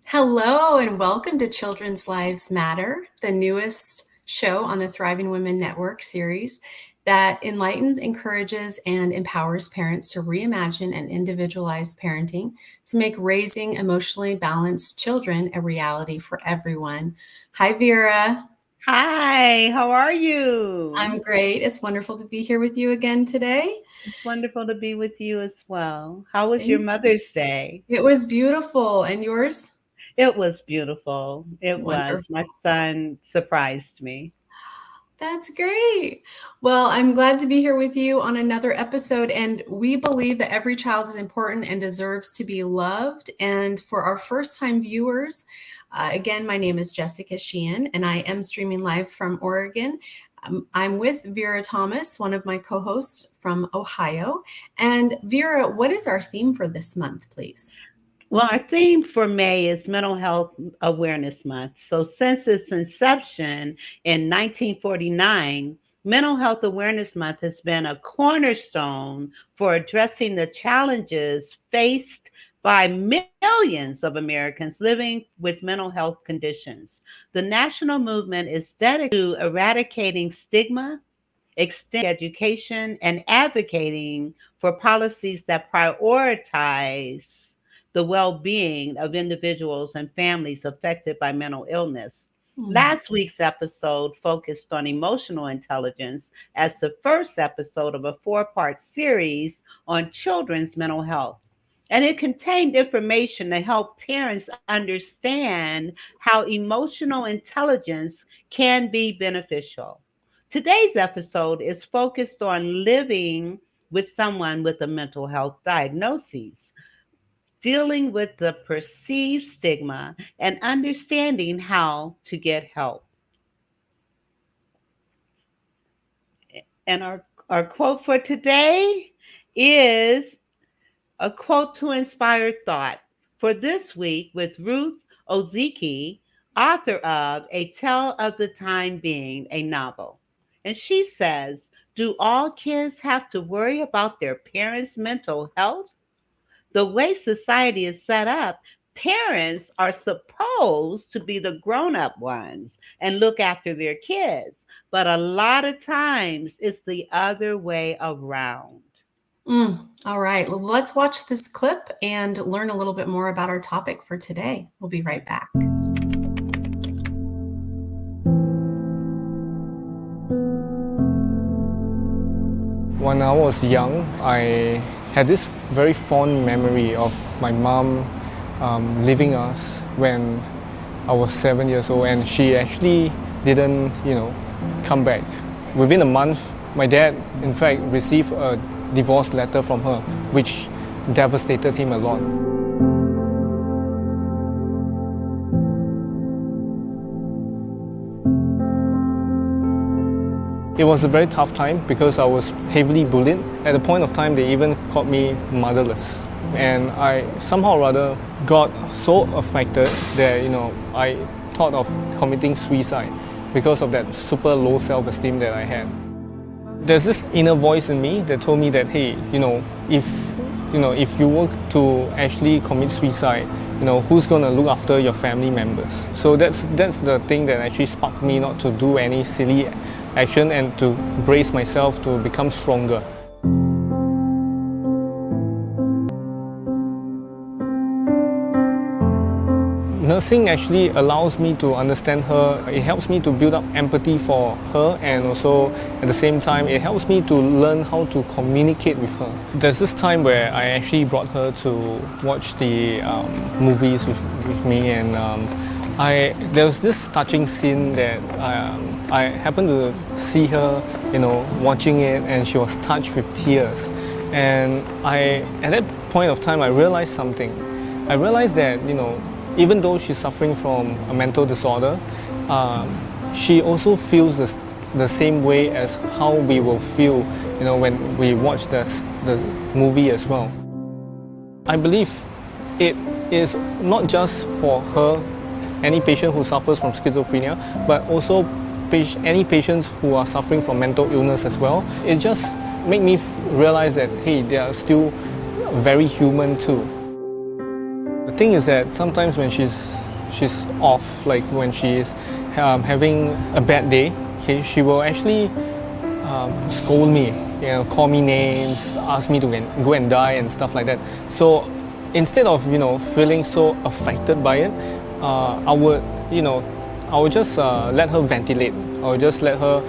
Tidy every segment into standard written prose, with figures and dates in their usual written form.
Hello, and welcome to Children's Lives Matter, the newest show on the Thriving Women Network series that enlightens, encourages, and empowers parents to reimagine and individualize parenting to make raising emotionally balanced children a reality for everyone. Hi, Vera. Hi, how are you? I'm great. It's wonderful to be here with you again today. It's wonderful to be with you as well. How was your Thank you. Mother's Day? It was beautiful. And yours? It was beautiful. It was. Wonderful. My son surprised me. That's great. Well, I'm glad to be here with you on another episode. And we believe that every child is important and deserves to be loved. And for our first time viewers, again, my name is Jessica Sheehan, and I am streaming live from Oregon. I'm with Vera Thomas, one of my co hosts from Ohio. And Vera, what is our theme for this month, please? Well, our theme for May is Mental Health Awareness Month. So, since its inception in 1949, Mental Health Awareness Month has been a cornerstone for addressing the challenges faced by millions of Americans living with mental health conditions. The national movement is dedicated to eradicating stigma, extending education, and advocating for policies that prioritize the well being of individuals and families affected by mental illness. Mm. Last week's episode focused on emotional intelligence as the first episode of a four-part series on children's mental health. And it contained information to help parents understand how emotional intelligence can be beneficial. Today's episode is focused on living with someone with a mental health diagnosis, dealing with the perceived stigma, and understanding how to get help. And our quote for today is a quote to inspire thought for this week with Ruth Ozeki, author of A Tale of the Time Being, a novel. And she says, do all kids have to worry about their parents' mental health? The way society is set up, parents are supposed to be the grown up ones and look after their kids. But a lot of times it's the other way around. All right, let's watch this clip and learn a little bit more about our topic for today. We'll be right back. When I was young, I had this very fond memory of my mom leaving us when I was 7 years old, and she actually didn't, come back. Within a month, my dad, in fact, received a divorce letter from her, which devastated him a lot. It was a very tough time because I was heavily bullied. At the point of time, they even called me motherless. And I somehow or other got so affected that, I thought of committing suicide because of that super low self-esteem that I had. There's this inner voice in me that told me that, hey, if you were to actually commit suicide, who's going to look after your family members? So that's the thing that actually sparked me not to do any silly action and to brace myself to become stronger. Nursing actually allows me to understand her. It helps me to build up empathy for her, and also at the same time it helps me to learn how to communicate with her. There's this time where I actually brought her to watch the movies with me, and there was this touching scene that I happened to see her, watching it, and she was touched with tears. And at that point of time, I realized something. I realized that, even though she's suffering from a mental disorder, she also feels the same way as how we will feel, when we watch the movie as well. I believe it is not just for her, any patient who suffers from schizophrenia, but also any patients who are suffering from mental illness as well. It just made me realize that, hey, they are still very human too. The thing is that sometimes when she's off, like when she's having a bad day, okay, she will actually scold me, call me names, ask me to go and die and stuff like that. So instead of feeling so affected by it, I would just let her ventilate. I would just let her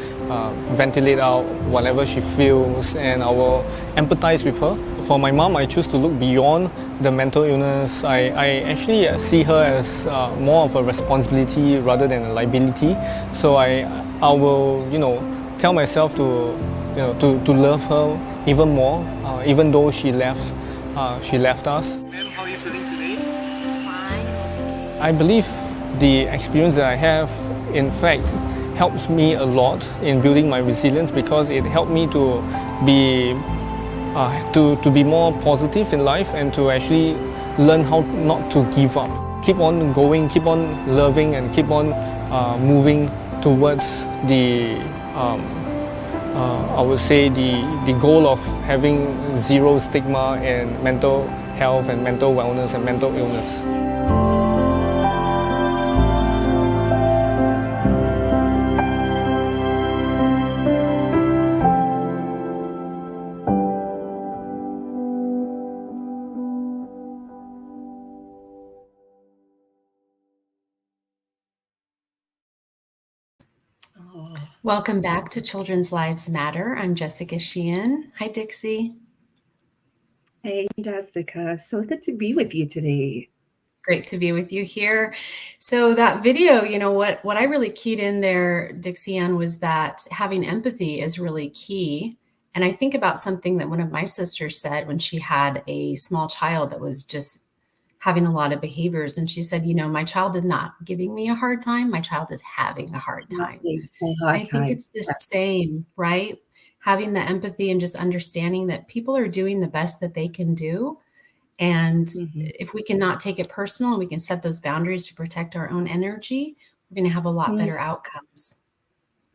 ventilate out whatever she feels, and I will empathize with her. For my mom, I choose to look beyond the mental illness. I actually see her as more of a responsibility rather than a liability. So I will tell myself to love her even more, even though she left us. Ma'am, how are you feeling today? Fine. I believe the experience that I have, in fact, helps me a lot in building my resilience, because it helped me to be more positive in life and to actually learn how not to give up. Keep on going, keep on loving, and keep on moving towards the I would say the goal of having zero stigma in mental health and mental wellness and mental illness. Welcome back to Children's Lives Matter. I'm Jessica Sheehan. Hi, Dixie. Hey, Jessica. So good to be with you today. Great to be with you here. So that video, what I really keyed in there, Dixie Ann, was that having empathy is really key. And I think about something that one of my sisters said when she had a small child that was just having a lot of behaviors. And she said, my child is not giving me a hard time. My child is having a hard time. I think it's the same, right? Having the empathy and just understanding that people are doing the best that they can do. And if we can not take it personal and we can set those boundaries to protect our own energy, we're going to have a lot better outcomes.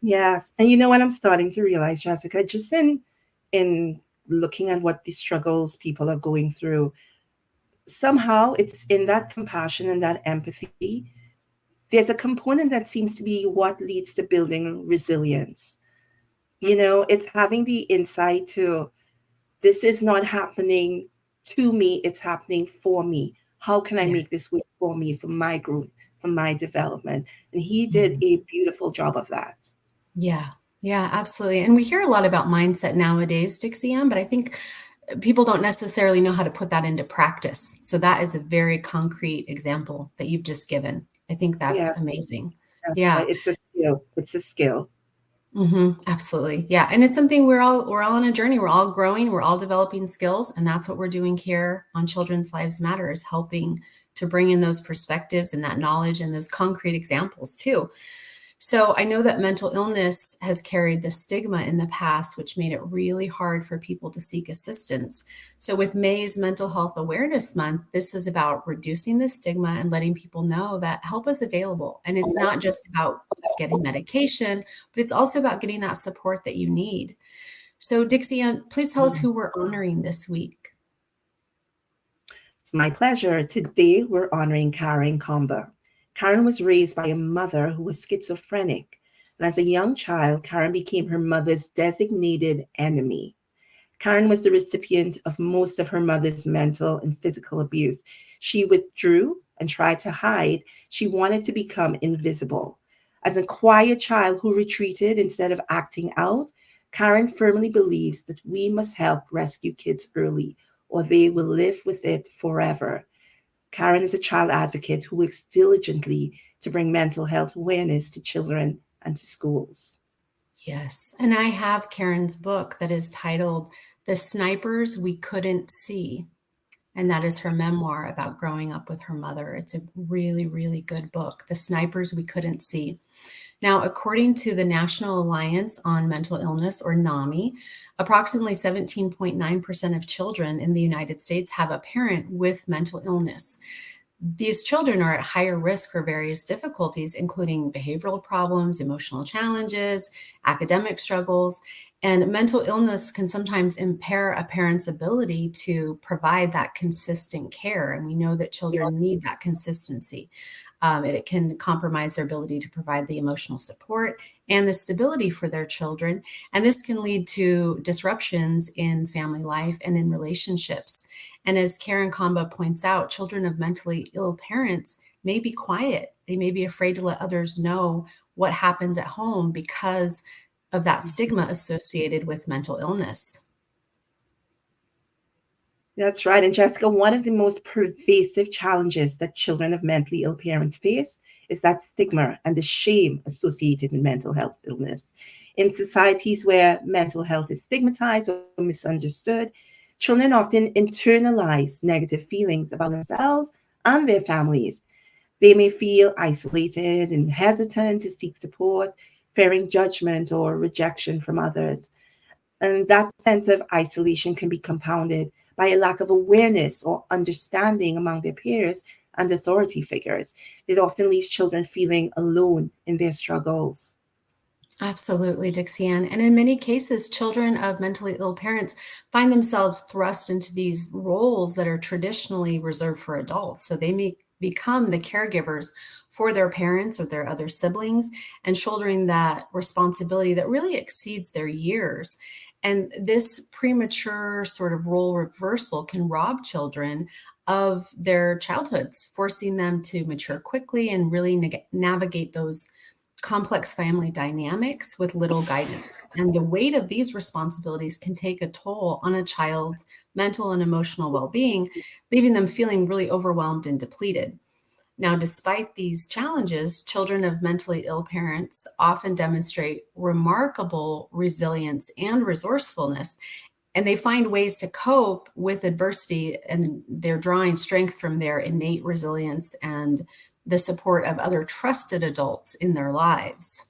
Yes. And you know what I'm starting to realize, Jessica, just in looking at what the struggles people are going through, somehow it's in that compassion and that empathy, there's a component that seems to be what leads to building resilience. It's having the insight to, this is not happening to me, it's happening for me. How can I make this work for me, for my growth, for my development? And he did a beautiful job of that. Yeah, absolutely. And we hear a lot about mindset nowadays, Dixie Ann, but I think people don't necessarily know how to put that into practice. So that is a very concrete example that you've just given. I think that's amazing. That's right. It's a skill. It's a skill. Absolutely. Yeah. And it's something we're all on a journey. We're all growing. We're all developing skills. And that's what we're doing here on Children's Lives Matter, is helping to bring in those perspectives and that knowledge and those concrete examples too. So I know that mental illness has carried the stigma in the past, which made it really hard for people to seek assistance. So with May's Mental Health Awareness Month, this is about reducing the stigma and letting people know that help is available. And it's not just about getting medication, but it's also about getting that support that you need. So Dixie Ann, please tell us who we're honoring this week. It's my pleasure. Today, we're honoring Karen Comber. Karen was raised by a mother who was schizophrenic. And as a young child, Karen became her mother's designated enemy. Karen was the recipient of most of her mother's mental and physical abuse. She withdrew and tried to hide. She wanted to become invisible. As a quiet child who retreated instead of acting out, Karen firmly believes that we must help rescue kids early, or they will live with it forever. Karen is a child advocate who works diligently to bring mental health awareness to children and to schools. Yes. And I have Karen's book that is titled The Snipers We Couldn't See. And that is her memoir about growing up with her mother. It's a really, really good book, The Snipers We Couldn't See. Now, according to the National Alliance on Mental Illness, or NAMI, approximately 17.9% of children in the United States have a parent with mental illness. These children are at higher risk for various difficulties, including behavioral problems, emotional challenges, academic struggles, And mental illness can sometimes impair a parent's ability to provide that consistent care. And we know that children need that consistency. It can compromise their ability to provide the emotional support and the stability for their children. And this can lead to disruptions in family life and in relationships. And as Karen Kamba points out, children of mentally ill parents may be quiet. They may be afraid to let others know what happens at home because of that stigma associated with mental illness. That's right. And Jessica, one of the most pervasive challenges that children of mentally ill parents face is that stigma and the shame associated with mental health illness. In societies where mental health is stigmatized or misunderstood, children often internalize negative feelings about themselves and their families. They may feel isolated and hesitant to seek support, fearing judgment or rejection from others. And that sense of isolation can be compounded by a lack of awareness or understanding among their peers and authority figures. It often leaves children feeling alone in their struggles. Absolutely, Dixie-Ann. And in many cases, children of mentally ill parents find themselves thrust into these roles that are traditionally reserved for adults. So they may become the caregivers for their parents or their other siblings and shouldering that responsibility that really exceeds their years. And this premature sort of role reversal can rob children of their childhoods, forcing them to mature quickly and really navigate those complex family dynamics with little guidance. And the weight of these responsibilities can take a toll on a child's mental and emotional well-being, leaving them feeling really overwhelmed and depleted. Now, despite these challenges, children of mentally ill parents often demonstrate remarkable resilience and resourcefulness, and they find ways to cope with adversity, and they're drawing strength from their innate resilience and the support of other trusted adults in their lives.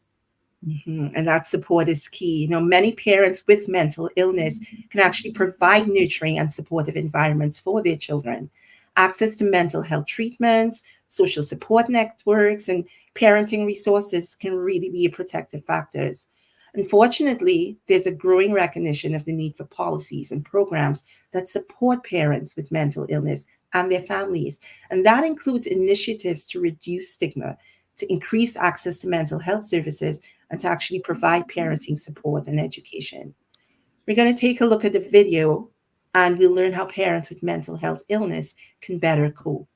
And that support is key. Many parents with mental illness can actually provide nurturing and supportive environments for their children. Access to mental health treatments, social support networks, and parenting resources can really be protective factors. Unfortunately, there's a growing recognition of the need for policies and programs that support parents with mental illness and their families. And that includes initiatives to reduce stigma, to increase access to mental health services, and to actually provide parenting support and education. We're going to take a look at the video and we'll learn how parents with mental health illness can better cope.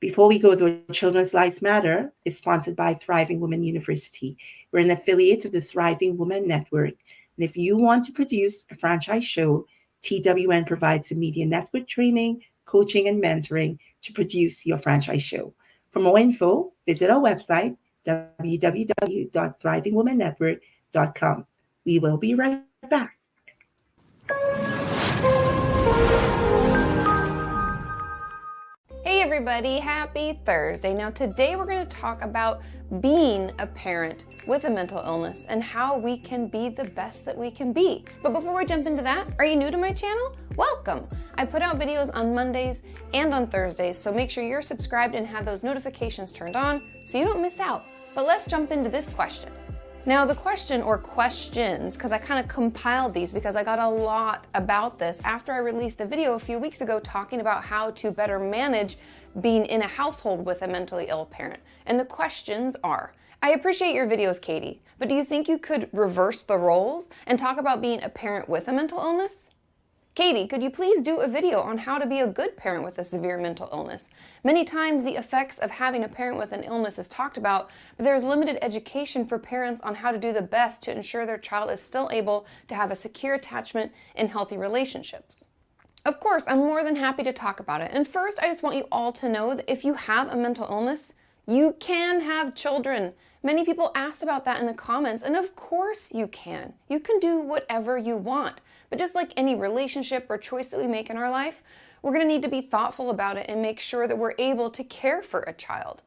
Before we go, though, Children's Lives Matter is sponsored by Thriving Women University. We're an affiliate of the Thriving Women Network. And if you want to produce a franchise show, TWN provides the media network training, coaching, and mentoring to produce your franchise show. For more info, visit our website, www.thrivingwomennetwork.com. We will be right back. Hey everybody, happy Thursday. Now today we're going to talk about being a parent with a mental illness and how we can be the best that we can be. But before we jump into that, are you new to my channel? Welcome! I put out videos on Mondays and on Thursdays, so make sure you're subscribed and have those notifications turned on so you don't miss out. But let's jump into this question. Now the question, or questions, because I kind of compiled these because I got a lot about this after I released a video a few weeks ago talking about how to better manage being in a household with a mentally ill parent. And the questions are, I appreciate your videos, Katie, but do you think you could reverse the roles and talk about being a parent with a mental illness? Katie, could you please do a video on how to be a good parent with a severe mental illness? Many times the effects of having a parent with an illness is talked about, but there is limited education for parents on how to do the best to ensure their child is still able to have a secure attachment in healthy relationships. Of course, I'm more than happy to talk about it. And first, I just want you all to know that if you have a mental illness, you can have children. Many people asked about that in the comments, and of course you can. You can do whatever you want. But just like any relationship or choice that we make in our life, we're going to need to be thoughtful about it and make sure that we're able to care for a child.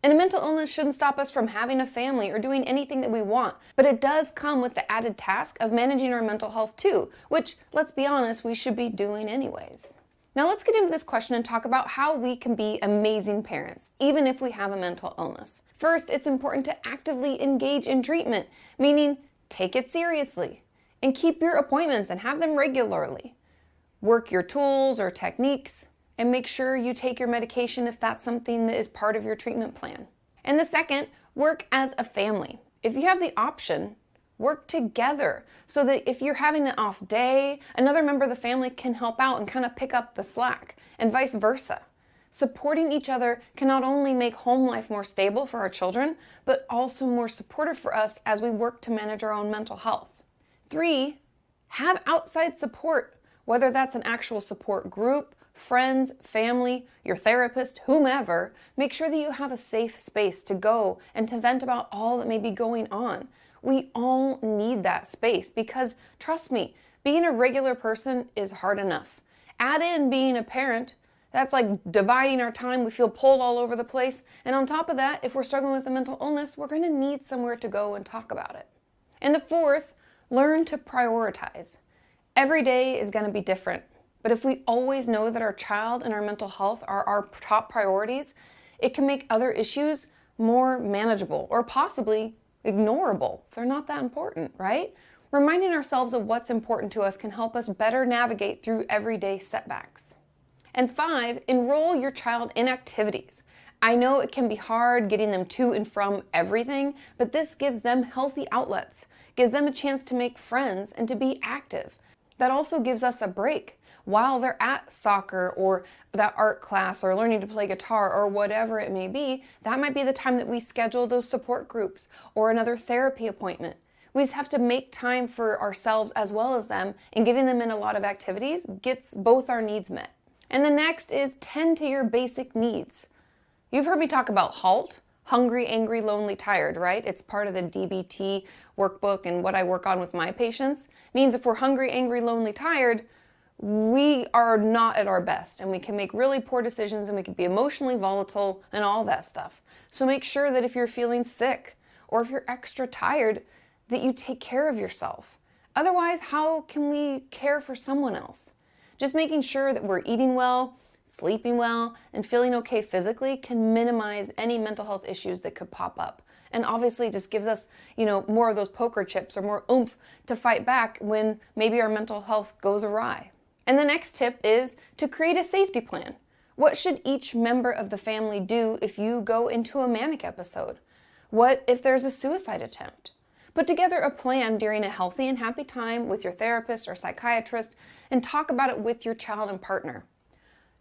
And a mental illness shouldn't stop us from having a family or doing anything that we want, but it does come with the added task of managing our mental health too, which, let's be honest, we should be doing anyways. Now let's get into this question and talk about how we can be amazing parents, even if we have a mental illness. First, it's important to actively engage in treatment, meaning take it seriously. And keep your appointments and have them regularly. Work your tools or techniques, and make sure you take your medication if that's something that is part of your treatment plan. And the second, work as a family. If you have the option, work together so that if you're having an off day, another member of the family can help out and kind of pick up the slack, and vice versa. Supporting each other can not only make home life more stable for our children, but also more supportive for us as we work to manage our own mental health. 3, have outside support, whether that's an actual support group, friends, family, your therapist, whomever. Make sure that you have a safe space to go and to vent about all that may be going on. We all need that space because, trust me, being a regular person is hard enough. Add in being a parent, that's like dividing our time. We feel pulled all over the place. And on top of that, if we're struggling with a mental illness, we're going to need somewhere to go and talk about it. And the 4th, learn to prioritize. Every day is going to be different. But if we always know that our child and our mental health are our top priorities, it can make other issues more manageable or possibly ignorable if they're not that important, right? Reminding ourselves of what's important to us can help us better navigate through everyday setbacks. And 5, enroll your child in activities. I know it can be hard getting them to and from everything, but this gives them healthy outlets, gives them a chance to make friends and to be active. That also gives us a break while they're at soccer or that art class or learning to play guitar or whatever it may be. That might be the time that we schedule those support groups or another therapy appointment. We just have to make time for ourselves as well as them, and getting them in a lot of activities gets both our needs met. And the next is tend to your basic needs. You've heard me talk about HALT, hungry, angry, lonely, tired, right? It's part of the DBT workbook and what I work on with my patients. It means if we're hungry, angry, lonely, tired, we are not at our best and we can make really poor decisions and we can be emotionally volatile and all that stuff. So make sure that if you're feeling sick or if you're extra tired, that you take care of yourself. Otherwise, how can we care for someone else? Just making sure that we're eating well, sleeping well, and feeling okay physically can minimize any mental health issues that could pop up. And obviously just gives us, more of those poker chips or more oomph to fight back when maybe our mental health goes awry. And the next tip is to create a safety plan. What should each member of the family do if you go into a manic episode? What if there's a suicide attempt? Put together a plan during a healthy and happy time with your therapist or psychiatrist and talk about it with your child and partner.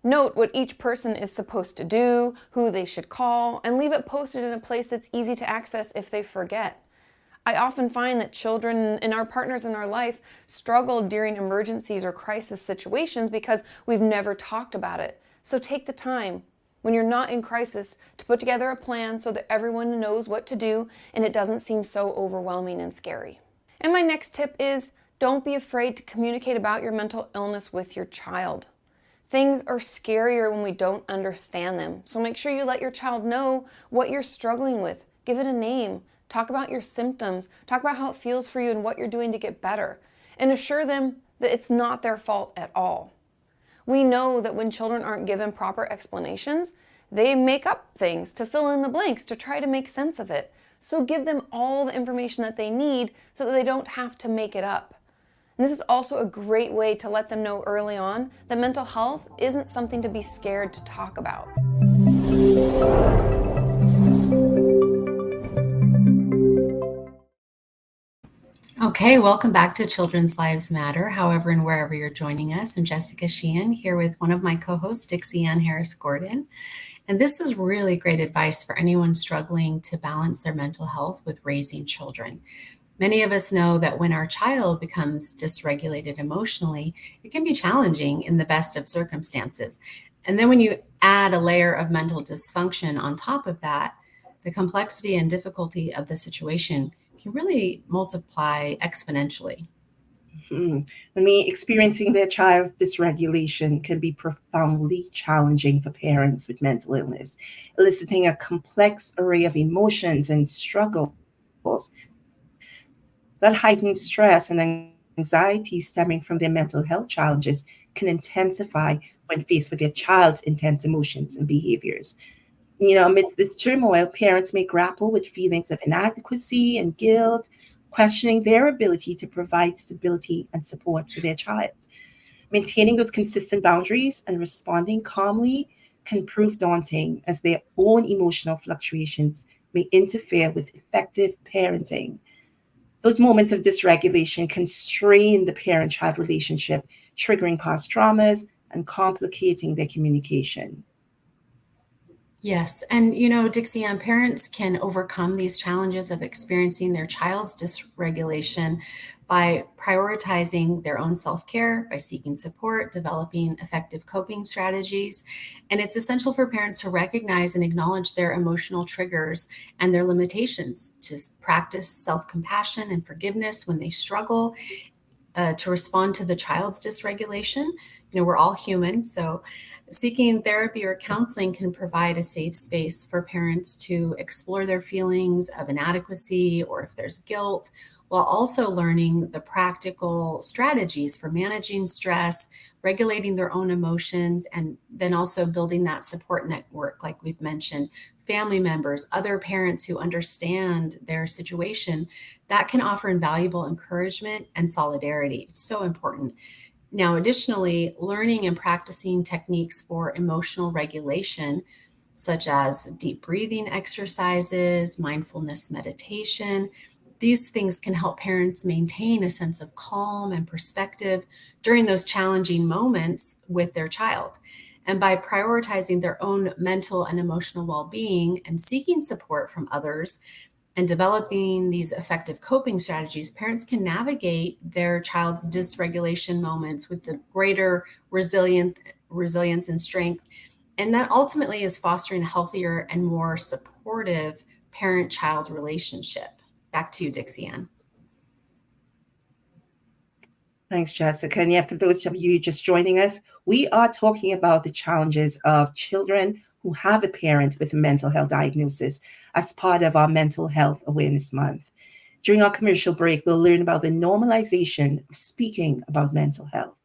Note what each person is supposed to do, who they should call, and leave it posted in a place that's easy to access if they forget. I often find that children and our partners in our life struggle during emergencies or crisis situations because we've never talked about it. So take the time when you're not in crisis to put together a plan so that everyone knows what to do and it doesn't seem so overwhelming and scary. And my next tip is don't be afraid to communicate about your mental illness with your child. Things are scarier when we don't understand them. So make sure you let your child know what you're struggling with. Give it a name. Talk about your symptoms. Talk about how it feels for you and what you're doing to get better. And assure them that it's not their fault at all. We know that when children aren't given proper explanations, they make up things to fill in the blanks to try to make sense of it. So give them all the information that they need so that they don't have to make it up. And this is also a great way to let them know early on that mental health isn't something to be scared to talk about. Okay, welcome back to Children's Lives Matter, however and wherever you're joining us. I'm Jessica Sheehan here with one of my co-hosts, Dixie Ann Harris-Gordon. And this is really great advice for anyone struggling to balance their mental health with raising children. Many of us know that when our child becomes dysregulated emotionally, it can be challenging in the best of circumstances. And then when you add a layer of mental dysfunction on top of that, the complexity and difficulty of the situation can really multiply exponentially. I mean, experiencing their child's dysregulation can be profoundly challenging for parents with mental illness, eliciting a complex array of emotions and struggles. That heightened stress and anxiety stemming from their mental health challenges can intensify when faced with their child's intense emotions and behaviors. Amidst this turmoil, parents may grapple with feelings of inadequacy and guilt, questioning their ability to provide stability and support for their child. Maintaining those consistent boundaries and responding calmly can prove daunting, as their own emotional fluctuations may interfere with effective parenting. Those moments of dysregulation can strain the parent-child relationship, triggering past traumas and complicating their communication. Yes. And, Dixie Ann, parents can overcome these challenges of experiencing their child's dysregulation by prioritizing their own self-care, by seeking support, developing effective coping strategies. And it's essential for parents to recognize and acknowledge their emotional triggers and their limitations, to practice self-compassion and forgiveness when they struggle, to respond to the child's dysregulation. We're all human, so seeking therapy or counseling can provide a safe space for parents to explore their feelings of inadequacy or if there's guilt, while also learning the practical strategies for managing stress, regulating their own emotions, and then also building that support network, like we've mentioned, family members, other parents who understand their situation. That can offer invaluable encouragement and solidarity. It's so important. Now, additionally, learning and practicing techniques for emotional regulation, such as deep breathing exercises, mindfulness meditation, these things can help parents maintain a sense of calm and perspective during those challenging moments with their child. And by prioritizing their own mental and emotional well-being and seeking support from others and developing these effective coping strategies, parents can navigate their child's dysregulation moments with the greater resilience and strength. And that ultimately is fostering a healthier and more supportive parent-child relationship. Back to you, Dixie Ann. Thanks, Jessica. And yeah, for those of you just joining us, we are talking about the challenges of children who have a parent with a mental health diagnosis as part of our Mental Health Awareness Month. During our commercial break, we'll learn about the normalization of speaking about mental health.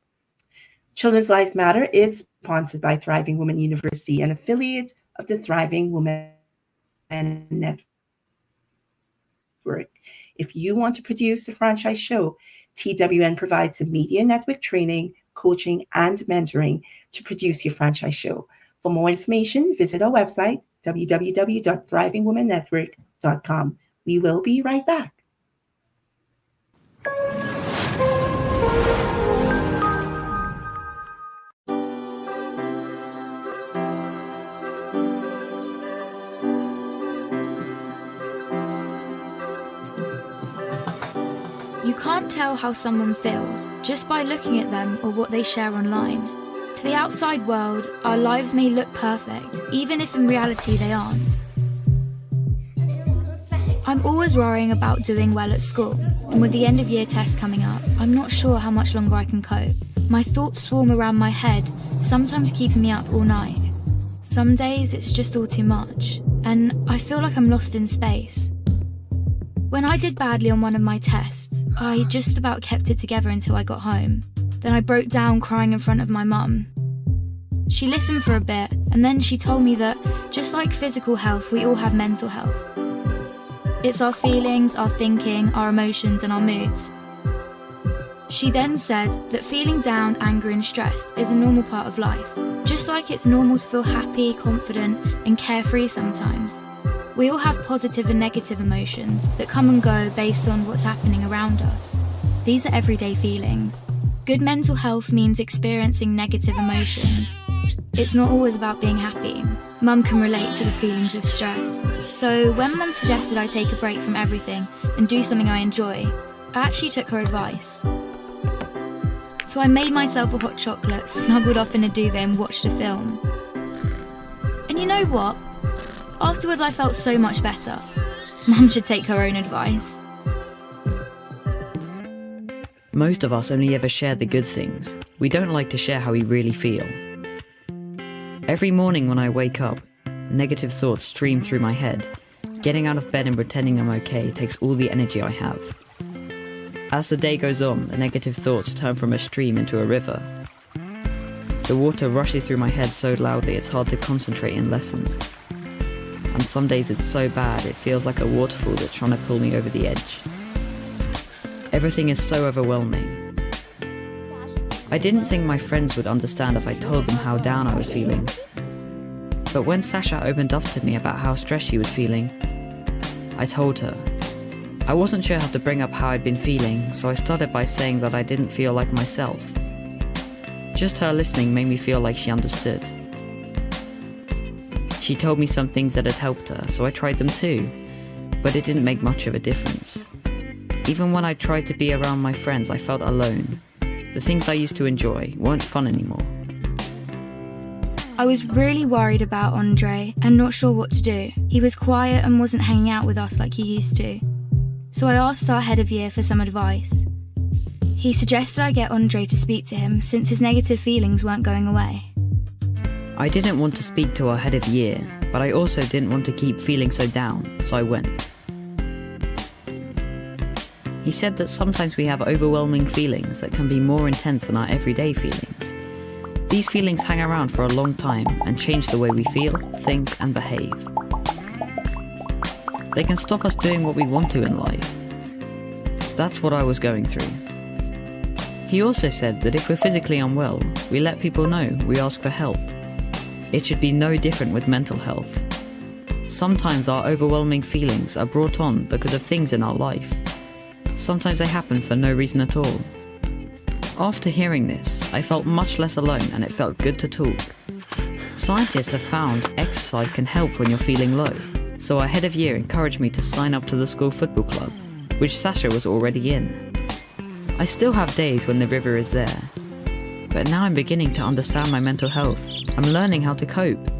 Children's Lives Matter is sponsored by Thriving Women University, an affiliate of the Thriving Women Network. If you want to produce the franchise show, TWN provides the media network training, coaching, and mentoring to produce your franchise show. For more information, visit our website, www.thrivingwomennetwork.com. We will be right back. You can't tell how someone feels just by looking at them or what they share online. To the outside world, our lives may look perfect, even if in reality they aren't. I'm always worrying about doing well at school, and with the end of year test coming up, I'm not sure how much longer I can cope. My thoughts swarm around my head, sometimes keeping me up all night. Some days it's just all too much, and I feel like I'm lost in space. When I did badly on one of my tests, I just about kept it together until I got home. Then I broke down crying in front of my mum. She listened for a bit, and then she told me that, just like physical health, we all have mental health. It's our feelings, our thinking, our emotions, and our moods. She then said that feeling down, angry, and stressed is a normal part of life. Just like it's normal to feel happy, confident, and carefree sometimes. We all have positive and negative emotions that come and go based on what's happening around us. These are everyday feelings. Good mental health means experiencing negative emotions. It's not always about being happy. Mum can relate to the feelings of stress. So when Mum suggested I take a break from everything and do something I enjoy, I actually took her advice. So I made myself a hot chocolate, snuggled up in a duvet and watched a film. And you know what? Afterwards I felt so much better. Mum should take her own advice. Most of us only ever share the good things. We don't like to share how we really feel. Every morning when I wake up, negative thoughts stream through my head. Getting out of bed and pretending I'm okay takes all the energy I have. As the day goes on, the negative thoughts turn from a stream into a river. The water rushes through my head so loudly it's hard to concentrate in lessons. And some days it's so bad it feels like a waterfall that's trying to pull me over the edge. Everything is so overwhelming. I didn't think my friends would understand if I told them how down I was feeling. But when Sasha opened up to me about how stressed she was feeling, I told her. I wasn't sure how to bring up how I'd been feeling, so I started by saying that I didn't feel like myself. Just her listening made me feel like she understood. She told me some things that had helped her, so I tried them too, but it didn't make much of a difference. Even when I tried to be around my friends, I felt alone. The things I used to enjoy weren't fun anymore. I was really worried about Andre and not sure what to do. He was quiet and wasn't hanging out with us like he used to. So I asked our head of year for some advice. He suggested I get Andre to speak to him since his negative feelings weren't going away. I didn't want to speak to our head of year, but I also didn't want to keep feeling so down, so I went. He said that sometimes we have overwhelming feelings that can be more intense than our everyday feelings. These feelings hang around for a long time and change the way we feel, think, and behave. They can stop us doing what we want to in life. That's what I was going through. He also said that if we're physically unwell, we let people know, we ask for help. It should be no different with mental health. Sometimes our overwhelming feelings are brought on because of things in our life. Sometimes they happen for no reason at all. After hearing this, I felt much less alone and it felt good to talk. Scientists have found exercise can help when you're feeling low, so our head of year encouraged me to sign up to the school football club, which Sasha was already in. I still have days when the river is there, but now I'm beginning to understand my mental health. I'm learning how to cope.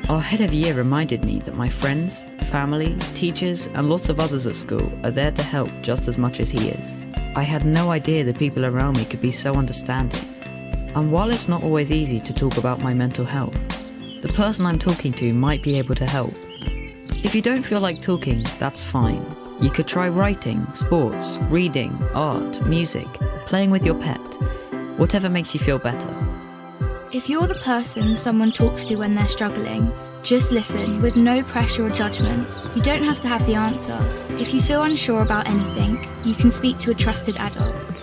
Our head of year reminded me that my friends, family, teachers, and lots of others at school are there to help just as much as he is. I had no idea the people around me could be so understanding. And while it's not always easy to talk about my mental health, the person I'm talking to might be able to help. If you don't feel like talking, that's fine. You could try writing, sports, reading, art, music, playing with your pet, whatever makes you feel better. If you're the person someone talks to when they're struggling, just listen with no pressure or judgment. You don't have to have the answer. If you feel unsure about anything, you can speak to a trusted adult.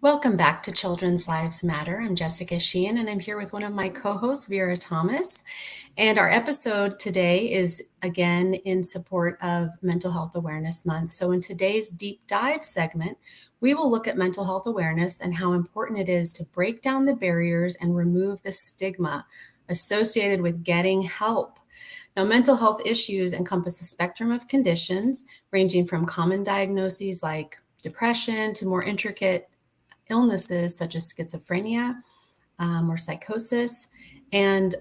Welcome back to Children's Lives Matter. I'm Jessica Sheehan, and I'm here with one of my co-hosts, Vera Thomas. And our episode today is, again, in support of Mental Health Awareness Month. So in today's deep dive segment, we will look at mental health awareness and how important it is to break down the barriers and remove the stigma associated with getting help. Now, mental health issues encompass a spectrum of conditions, ranging from common diagnoses like depression to more intricate illnesses such as schizophrenia or psychosis. And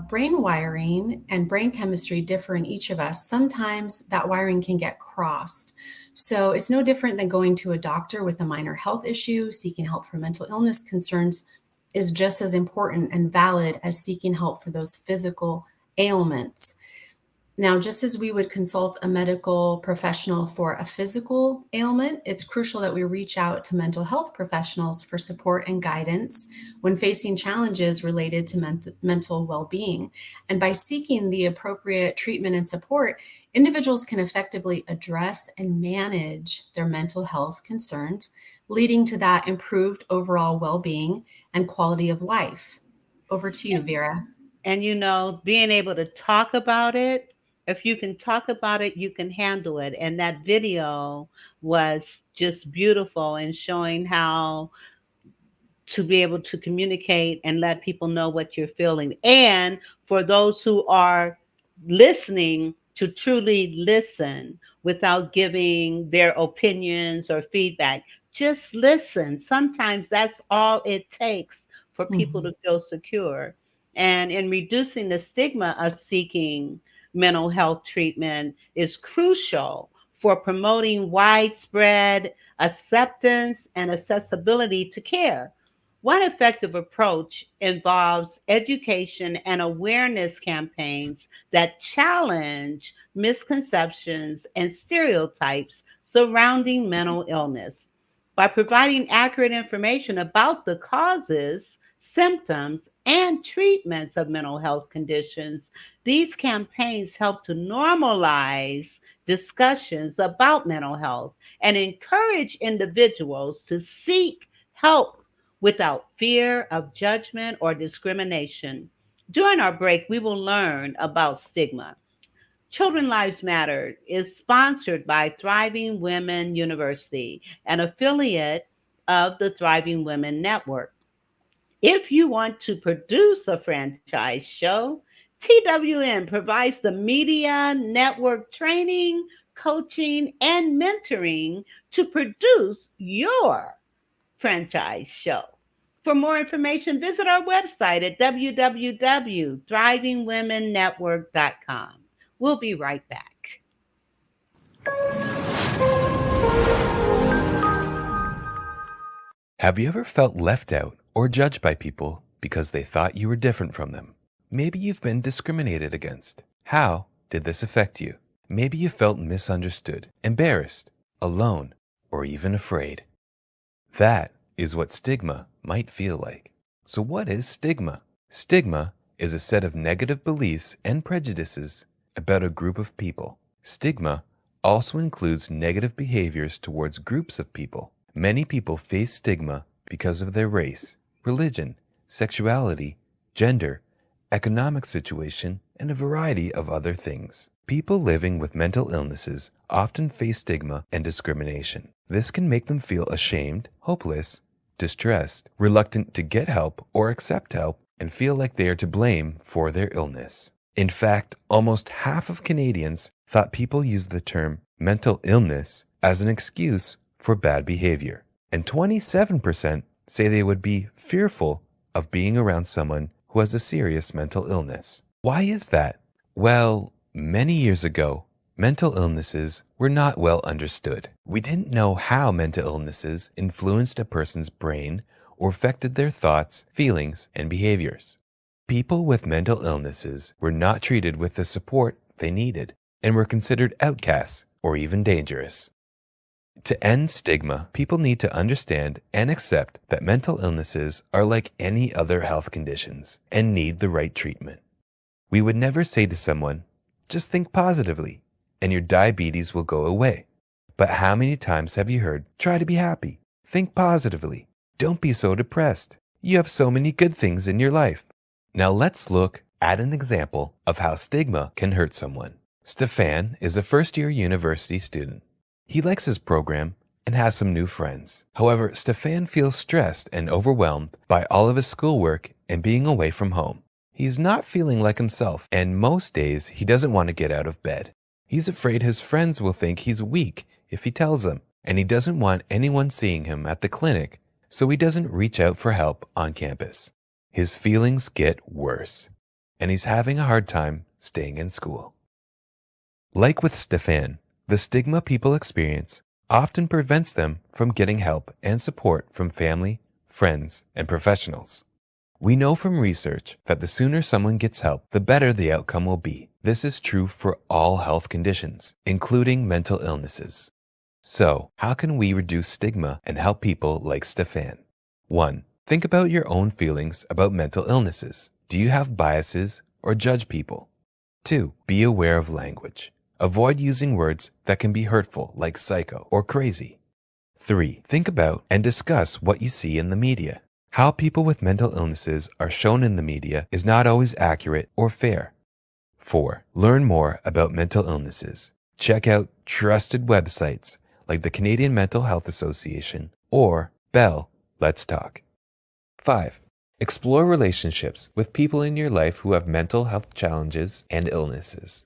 brain wiring and brain chemistry differ in each of us. Sometimes that wiring can get crossed. So it's no different than going to a doctor with a minor health issue. Seeking help for mental illness concerns is just as important and valid as seeking help for those physical ailments. Now, just as we would consult a medical professional for a physical ailment, it's crucial that we reach out to mental health professionals for support and guidance when facing challenges related to mental well-being. And by seeking the appropriate treatment and support, individuals can effectively address and manage their mental health concerns, leading to that improved overall well-being and quality of life. Over to you, Vera. And being able to talk about it, if you can talk about it, you can handle it. And that video was just beautiful in showing how to be able to communicate and let people know what you're feeling. And for those who are listening, to truly listen without giving their opinions or feedback. Just listen. Sometimes that's all it takes for people to feel secure. And in reducing the stigma of seeking mental health treatment is crucial for promoting widespread acceptance and accessibility to care. One effective approach involves education and awareness campaigns that challenge misconceptions and stereotypes surrounding mental illness. By providing accurate information about the causes, symptoms, and treatments of mental health conditions, these campaigns help to normalize discussions about mental health and encourage individuals to seek help without fear of judgment or discrimination. During our break, we will learn about stigma. Children Lives Matter is sponsored by Thriving Women University, an affiliate of the Thriving Women Network. If you want to produce a franchise show, TWN provides the media, network training, coaching, and mentoring to produce your franchise show. For more information, visit our website at www.thrivingwomennetwork.com. We'll be right back. Have you ever felt left out or judged by people because they thought you were different from them? Maybe you've been discriminated against. How did this affect you? Maybe you felt misunderstood, embarrassed, alone, or even afraid. That is what stigma might feel like. So what is stigma? Stigma is a set of negative beliefs and prejudices about a group of people. Stigma also includes negative behaviors towards groups of people. Many people face stigma because of their race, religion, sexuality, gender, economic situation, and a variety of other things. People living with mental illnesses often face stigma and discrimination. This can make them feel ashamed, hopeless, distressed, reluctant to get help or accept help, and feel like they are to blame for their illness. In fact, almost half of Canadians thought people use the term mental illness as an excuse for bad behavior, and 27% say they would be fearful of being around someone who has a serious mental illness. Why is that? Well, many years ago, mental illnesses were not well understood. We didn't know how mental illnesses influenced a person's brain or affected their thoughts, feelings, and behaviors. People with mental illnesses were not treated with the support they needed and were considered outcasts or even dangerous. To end stigma, people need to understand and accept that mental illnesses are like any other health conditions and need the right treatment. We would never say to someone, just think positively and your diabetes will go away. But how many times have you heard, try to be happy, think positively, don't be so depressed, you have so many good things in your life. Now let's look at an example of how stigma can hurt someone. Stefan is a first-year university student. He likes his program and has some new friends. However, Stefan feels stressed and overwhelmed by all of his schoolwork and being away from home. He's not feeling like himself, and most days he doesn't want to get out of bed. He's afraid his friends will think he's weak if he tells them, and he doesn't want anyone seeing him at the clinic, so he doesn't reach out for help on campus. His feelings get worse, and he's having a hard time staying in school. Like with Stefan, the stigma people experience often prevents them from getting help and support from family, friends, and professionals. We know from research that the sooner someone gets help, the better the outcome will be. This is true for all health conditions, including mental illnesses. So, how can we reduce stigma and help people like Stefan? 1. Think about your own feelings about mental illnesses. Do you have biases or judge people? 2. Be aware of language. Avoid using words that can be hurtful, like psycho or crazy. 3. Think about and discuss what you see in the media. How people with mental illnesses are shown in the media is not always accurate or fair. 4. Learn more about mental illnesses. Check out trusted websites like the Canadian Mental Health Association or Bell Let's Talk. 5. Explore relationships with people in your life who have mental health challenges and illnesses.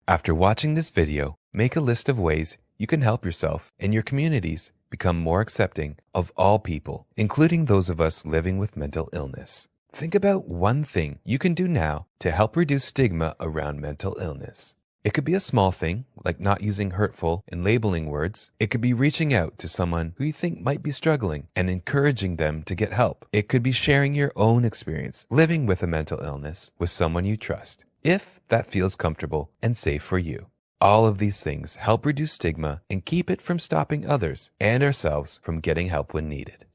After watching this video, make a list of ways you can help yourself and your communities become more accepting of all people, including those of us living with mental illness. Think about one thing you can do now to help reduce stigma around mental illness. It could be a small thing, like not using hurtful and labeling words. It could be reaching out to someone who you think might be struggling and encouraging them to get help. It could be sharing your own experience living with a mental illness with someone you trust, if that feels comfortable and safe for you. All of these things help reduce stigma and keep it from stopping others and ourselves from getting help when needed.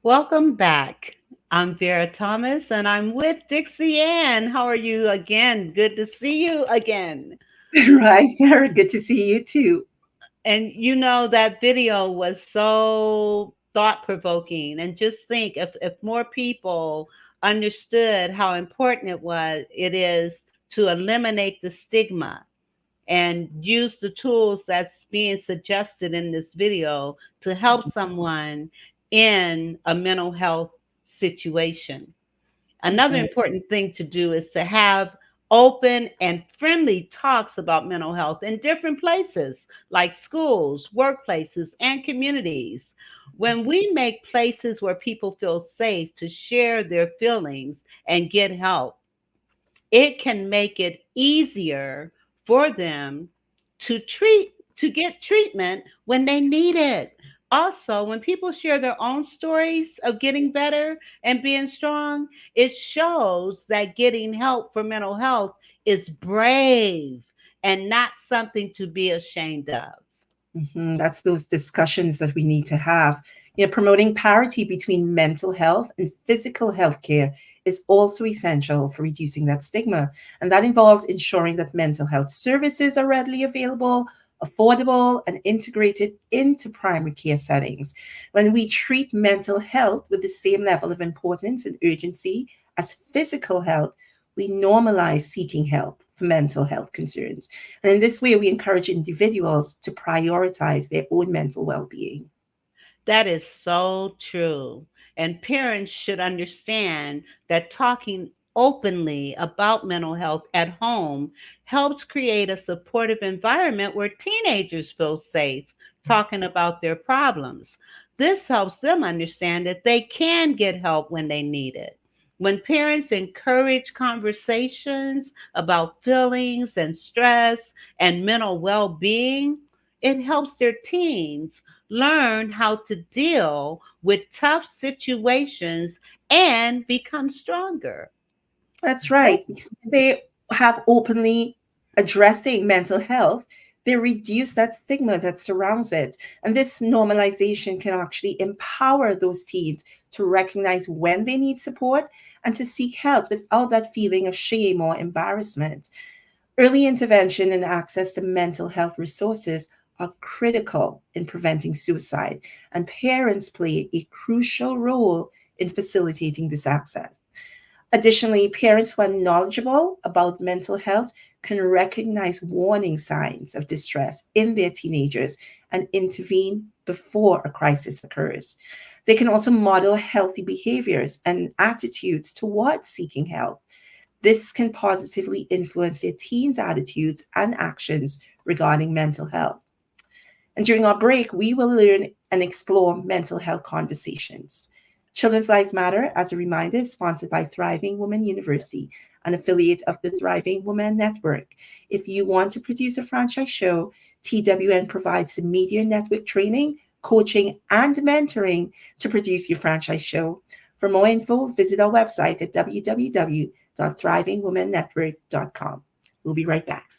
Welcome back. I'm Vera Thomas, and I'm with Dixie Ann. How are you again? Good to see you again. Right, Vera, good to see you too. And that video was so thought-provoking. And just think, if more people understood how important it is to eliminate the stigma and use the tools that's being suggested in this video to help someone in a mental health situation. Another important thing to do is to have open and friendly talks about mental health in different places like schools, workplaces, and communities. When we make places where people feel safe to share their feelings and get help, it can make it easier for them to get treatment when they need it. Also, when people share their own stories of getting better and being strong, it shows that getting help for mental health is brave and not something to be ashamed of. That's those discussions that we need to have. Promoting parity between mental health and physical health care is also essential for reducing that stigma. And that involves ensuring that mental health services are readily available, affordable, and integrated into primary care settings. When we treat mental health with the same level of importance and urgency as physical health, we normalize seeking help for mental health concerns. And in this way, we encourage individuals to prioritize their own mental well-being. That is so true. And parents should understand that talking openly about mental health at home helps create a supportive environment where teenagers feel safe talking about their problems. This helps them understand that they can get help when they need it. When parents encourage conversations about feelings and stress and mental well being, it helps their teens learn how to deal with tough situations and become stronger. That's right. They have openly addressing mental health. They reduce that stigma that surrounds it. And this normalization can actually empower those teens to recognize when they need support and to seek help without that feeling of shame or embarrassment. Early intervention and access to mental health resources are critical in preventing suicide, and parents play a crucial role in facilitating this access. Additionally, parents who are knowledgeable about mental health can recognize warning signs of distress in their teenagers and intervene before a crisis occurs. They can also model healthy behaviors and attitudes towards seeking help. This can positively influence their teens' attitudes and actions regarding mental health. And during our break, we will learn and explore mental health conversations. Children's Lives Matter, as a reminder, is sponsored by Thriving Women University, an affiliate of the Thriving Women Network. If you want to produce a franchise show, TWN provides the media network training, coaching, and mentoring to produce your franchise show. For more info, visit our website at www.thrivingwomennetwork.com. We'll be right back.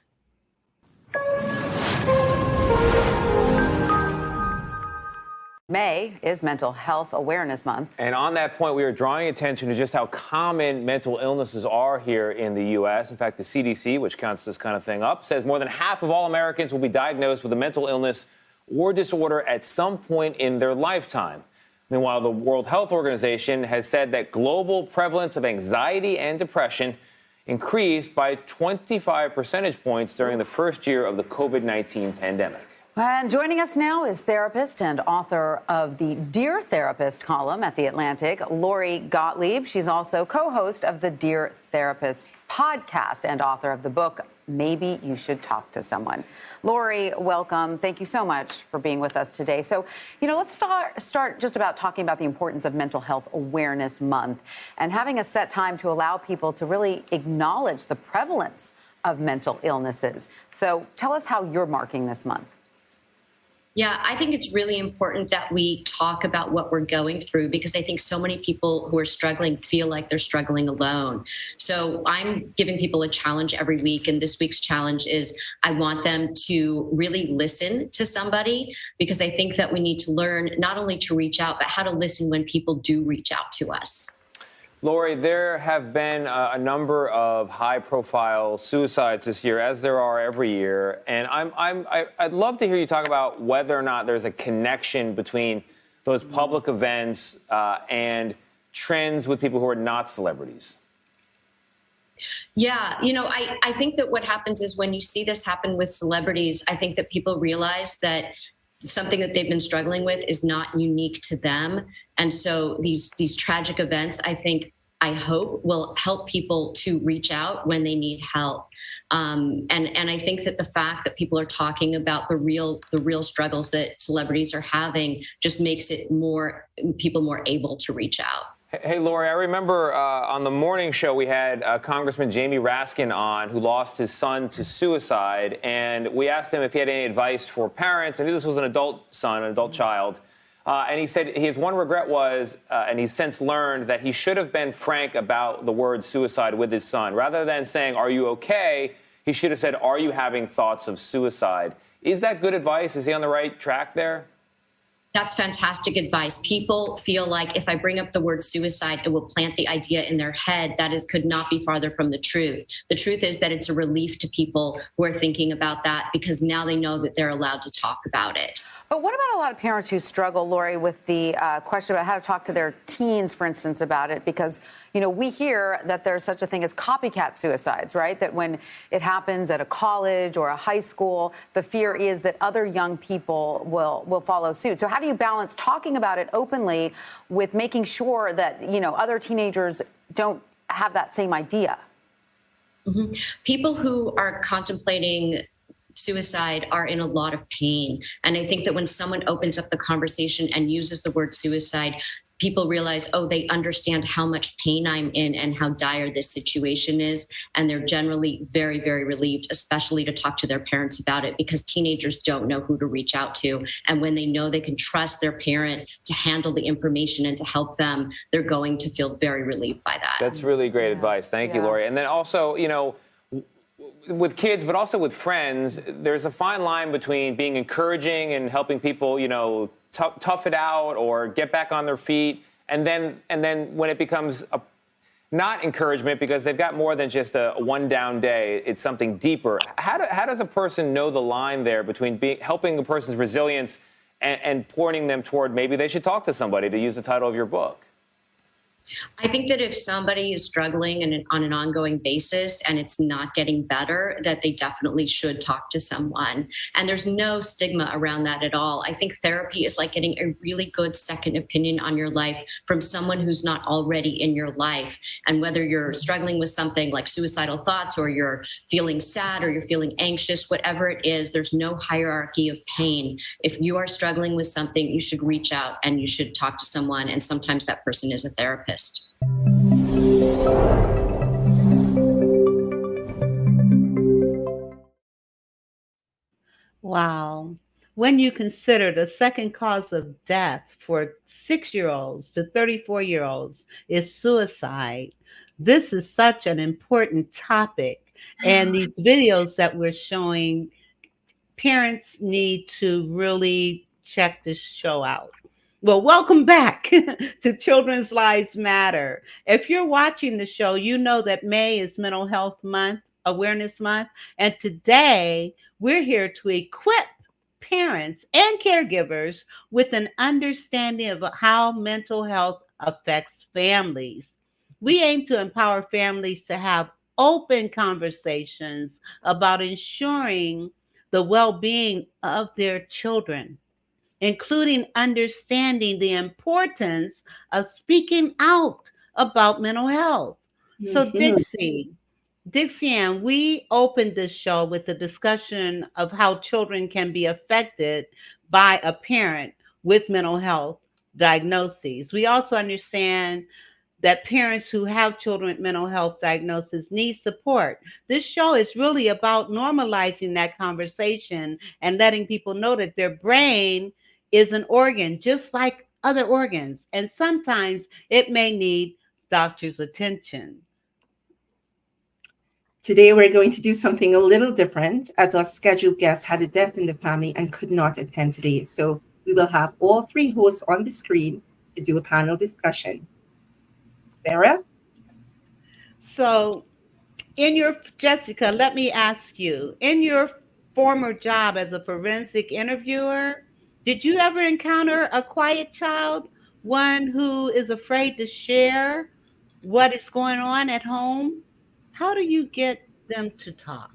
May is Mental Health Awareness Month. And on that point, we are drawing attention to just how common mental illnesses are here in the U.S. In fact, the CDC, which counts this kind of thing up, says more than half of all Americans will be diagnosed with a mental illness or disorder at some point in their lifetime. Meanwhile, the World Health Organization has said that global prevalence of anxiety and depression increased by 25 percentage points during the first year of the COVID-19 pandemic. And joining us now is therapist and author of the Dear Therapist column at The Atlantic, Lori Gottlieb. She's also co-host of the Dear Therapist podcast and author of the book, Maybe You Should Talk to Someone. Lori, welcome. Thank you so much for being with us today. So, let's start just about talking about the importance of Mental Health Awareness Month and having a set time to allow people to really acknowledge the prevalence of mental illnesses. So tell us how you're marking this month. Yeah, I think it's really important that we talk about what we're going through, because I think so many people who are struggling feel like they're struggling alone. So I'm giving people a challenge every week. And this week's challenge is I want them to really listen to somebody, because I think that we need to learn not only to reach out, but how to listen when people do reach out to us. Lori, there have been a number of high-profile suicides this year, as there are every year. And I'd love to hear you talk about whether or not there's a connection between those public events and trends with people who are not celebrities. Yeah, I think that what happens is when you see this happen with celebrities, I think that people realize that something that they've been struggling with is not unique to them. And so these tragic events, I hope will help people to reach out when they need help. And I think that the fact that people are talking about the real struggles that celebrities are having just makes it people more able to reach out. Hey, Lori, I remember on the morning show we had Congressman Jamie Raskin on, who lost his son to suicide. And we asked him if he had any advice for parents. I knew this was an adult son, an adult child. And he said his one regret was, and he's since learned, that he should have been frank about the word suicide with his son. Rather than saying, "Are you okay?" he should have said, "Are you having thoughts of suicide?" Is that good advice? Is he on the right track there? That's fantastic advice. People feel like if I bring up the word suicide, it will plant the idea in their head. Could not be farther from the truth. The truth is that it's a relief to people who are thinking about that, because now they know that they're allowed to talk about it. But what about a lot of parents who struggle, Lori, with the question about how to talk to their teens, for instance, about it? Because, we hear that there's such a thing as copycat suicides, right? That when it happens at a college or a high school, the fear is that other young people will follow suit. So how do you balance talking about it openly with making sure that, other teenagers don't have that same idea? Mm-hmm. People who are contemplating suicide are in a lot of pain. And I think that when someone opens up the conversation and uses the word suicide, people realize, oh, they understand how much pain I'm in and how dire this situation is. And they're generally very, very relieved, especially to talk to their parents about it, because teenagers don't know who to reach out to. And when they know they can trust their parent to handle the information and to help them, they're going to feel very relieved by that. That's really great advice. Thank you, Lori. And then also, with kids, but also with friends, there's a fine line between being encouraging and helping people, tough it out or get back on their feet. And then when it becomes not encouragement because they've got more than just a one down day, it's something deeper. How does a person know the line there between helping a person's resilience and pointing them toward maybe they should talk to somebody, to use the title of your book? I think that if somebody is struggling on an ongoing basis and it's not getting better, that they definitely should talk to someone. And there's no stigma around that at all. I think therapy is like getting a really good second opinion on your life from someone who's not already in your life. And whether you're struggling with something like suicidal thoughts, or you're feeling sad, or you're feeling anxious, whatever it is, there's no hierarchy of pain. If you are struggling with something, you should reach out and you should talk to someone. And sometimes that person is a therapist. Wow. When you consider the second cause of death for 6-year-olds to 34-year-olds is suicide, this is such an important topic. And these videos that we're showing, parents need to really check this show out. Well, welcome back to Children's Lives Matter. If you're watching the show, you know that May is Mental Health Month, Awareness Month, and today we're here to equip parents and caregivers with an understanding of how mental health affects families. We aim to empower families to have open conversations about ensuring the well-being of their children, including understanding the importance of speaking out about mental health. So Dixie Ann, we opened this show with a discussion of how children can be affected by a parent with mental health diagnoses. We also understand that parents who have children with mental health diagnosis need support. This show is really about normalizing that conversation and letting people know that their brain is an organ just like other organs, and sometimes it may need doctor's attention. Today, we're going to do something a little different as our scheduled guest had a death in the family and could not attend today. So we will have all three hosts on the screen to do a panel discussion. Vera? So, Jessica, let me ask you, in your former job as a forensic interviewer, did you ever encounter a quiet child, one who is afraid to share what is going on at home? How do you get them to talk?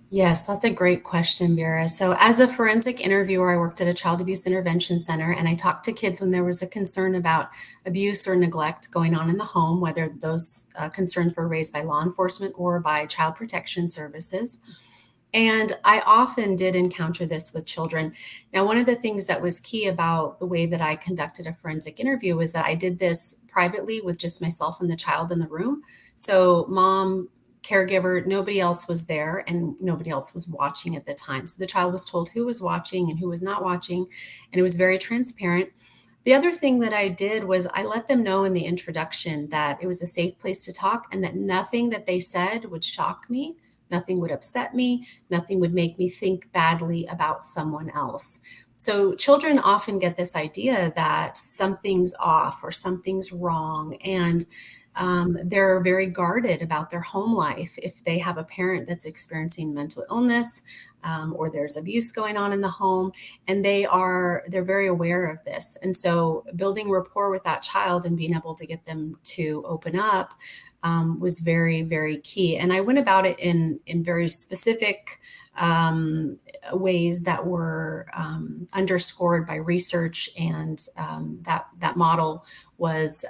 Yes, that's a great question, Vera. So, as a forensic interviewer, I worked at a child abuse intervention center, and I talked to kids when there was a concern about abuse or neglect going on in the home, whether those concerns were raised by law enforcement or by child protection services. And I often did encounter this with children. Now, one of the things that was key about the way that I conducted a forensic interview was that I did this privately with just myself and the child in the room. So, mom, caregiver, nobody else was there and nobody else was watching at the time. So the child was told who was watching and who was not watching, and it was very transparent. The other thing that I did was I let them know in the introduction that it was a safe place to talk and that nothing that they said would shock me, nothing would upset me, nothing would make me think badly about someone else. So children often get this idea that something's off or something's wrong, and they're very guarded about their home life if they have a parent that's experiencing mental illness or there's abuse going on in the home, and they're very aware of this. And so building rapport with that child and being able to get them to open up was very, very key. And I went about it in very specific ways that were underscored by research, and that model was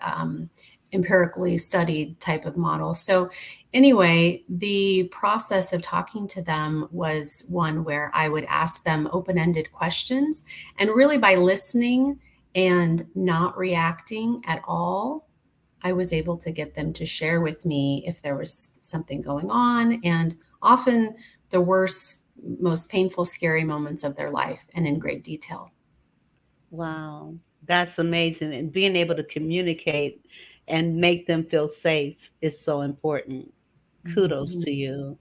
empirically studied type of model. So anyway, the process of talking to them was one where I would ask them open-ended questions, and really by listening and not reacting at all, I was able to get them to share with me if there was something going on, and often the worst, most painful, scary moments of their life, and in great detail. Wow, that's amazing. And being able to communicate and make them feel safe is so important. Kudos to you.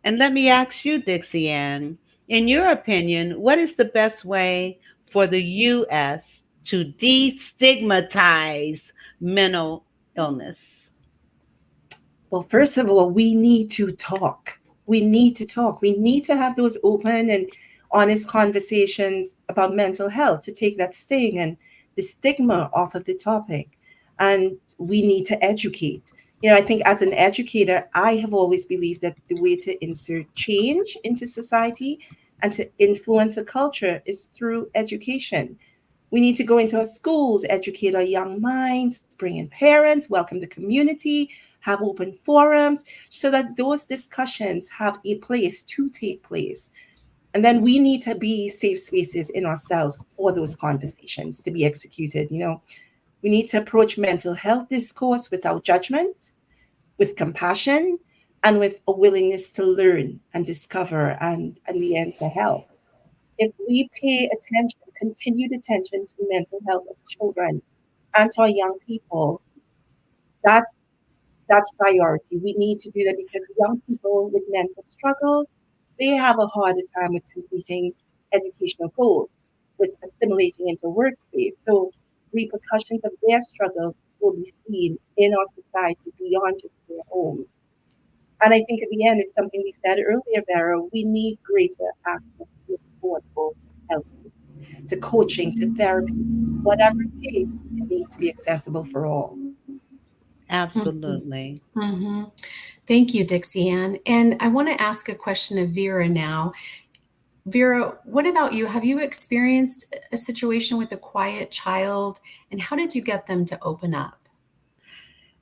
And let me ask you, Dixie Ann, in your opinion, what is the best way for the U.S. to destigmatize mental illness? Well, first of all, we need to talk. We need to talk. We need to have those open and honest conversations about mental health to take that sting and the stigma off of the topic. And we need to educate. I think as an educator, I have always believed that the way to insert change into society and to influence a culture is through education. We need to go into our schools, educate our young minds, bring in parents, welcome the community, have open forums so that those discussions have a place to take place. And then we need to be safe spaces in ourselves for those conversations to be executed. We need to approach mental health discourse without judgment, with compassion, and with a willingness to learn and discover and in the end to help. If we pay attention, continued attention to the mental health of children and to our young people, that's priority. We need to do that because young people with mental struggles, they have a harder time with completing educational goals, with assimilating into workspace. So repercussions of their struggles will be seen in our society beyond just their homes. And I think at the end, it's something we said earlier, Vera, we need greater access to affordable health, to coaching, to therapy, whatever it takes, it needs to be accessible for all. Absolutely. Mm-hmm. Thank you, Dixie Ann. And I want to ask a question of Vera now. Vera, what about you? Have you experienced a situation with a quiet child, and how did you get them to open up?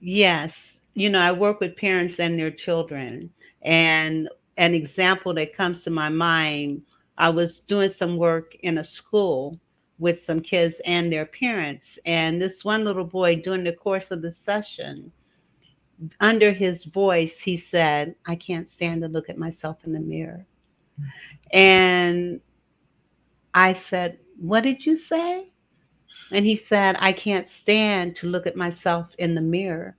Yes. I work with parents and their children. And an example that comes to my mind, I was doing some work in a school with some kids and their parents. And this one little boy, during the course of the session, under his voice, he said, "I can't stand to look at myself in the mirror." And I said, "What did you say?" And he said, "I can't stand to look at myself in the mirror."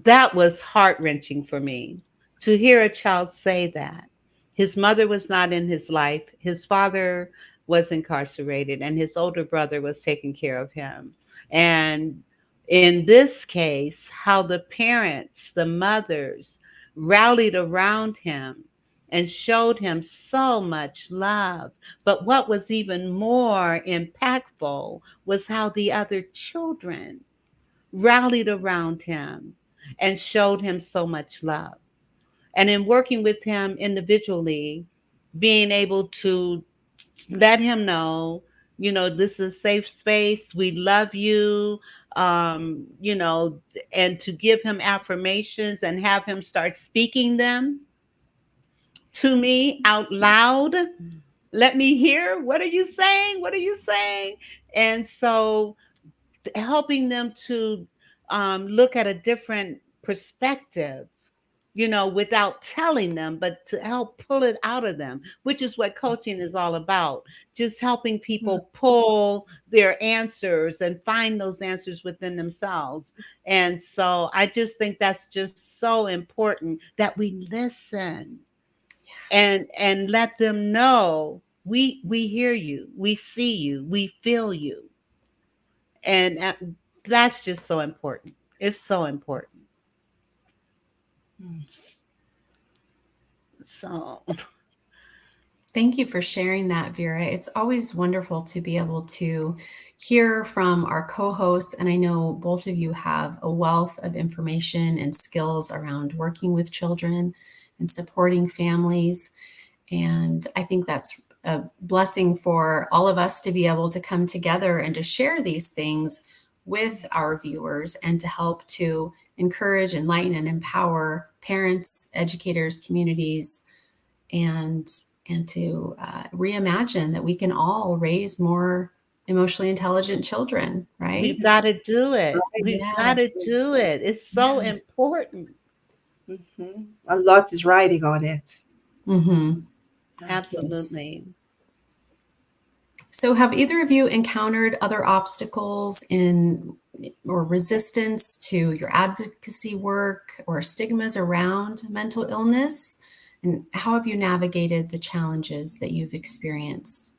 That was heart-wrenching for me to hear a child say that. His mother was not in his life. His father was incarcerated, and his older brother was taking care of him. And in this case, how the parents, the mothers, rallied around him and showed him so much love. But what was even more impactful was how the other children rallied around him and showed him so much love. And in working with him individually, being able to let him know, this is a safe space. We love you, and to give him affirmations and have him start speaking them to me out loud. Let me hear. What are you saying? What are you saying? And so helping them to look at a different perspective, without telling them, but to help pull it out of them, which is what coaching is all about. Just helping people pull their answers and find those answers within themselves. And so I just think that's just so important that we listen and let them know we hear you, we see you, we feel you. And that's just so important. It's so important. So Thank you for sharing that, Vera. It's always wonderful to be able to hear from our co-hosts. And I know both of you have a wealth of information and skills around working with children and supporting families. And I think that's a blessing for all of us to be able to come together and to share these things with our viewers and to help to encourage, enlighten, and empower parents, educators, communities, and to reimagine that we can all raise more emotionally intelligent children, right? We've got to do it. We've got to do it. It's so important. Mm-hmm. A lot is riding on it. Mm-hmm. Absolutely. So have either of you encountered other obstacles or resistance to your advocacy work or stigmas around mental illness? And how have you navigated the challenges that you've experienced?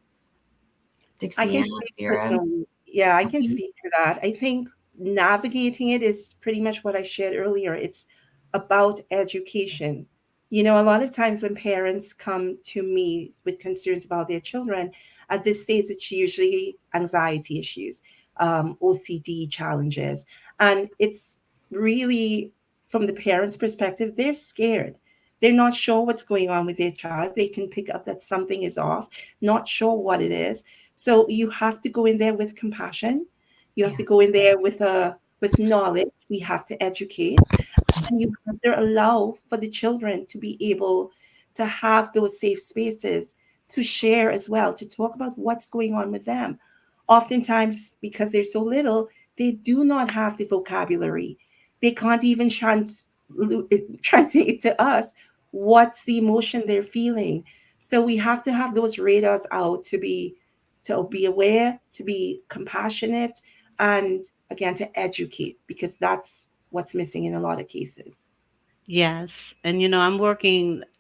Dixie-Ann, Vera? Yeah, I can speak to that. I think navigating it is pretty much what I shared earlier. It's about education. A lot of times when parents come to me with concerns about their children, at this stage, it's usually anxiety issues, OCD challenges. And it's really, from the parents' perspective, they're scared. They're not sure what's going on with their child. They can pick up that something is off, not sure what it is. So you have to go in there with compassion. You have to go in there with knowledge. We have to educate. And you have to allow for the children to be able to have those safe spaces to share as well, to talk about what's going on with them. Oftentimes, because they're so little, they do not have the vocabulary. They can't even translate to us what's the emotion they're feeling. So we have to have those radars out to be aware, to be compassionate, and again, to educate, because that's what's missing in a lot of cases. Yes. And,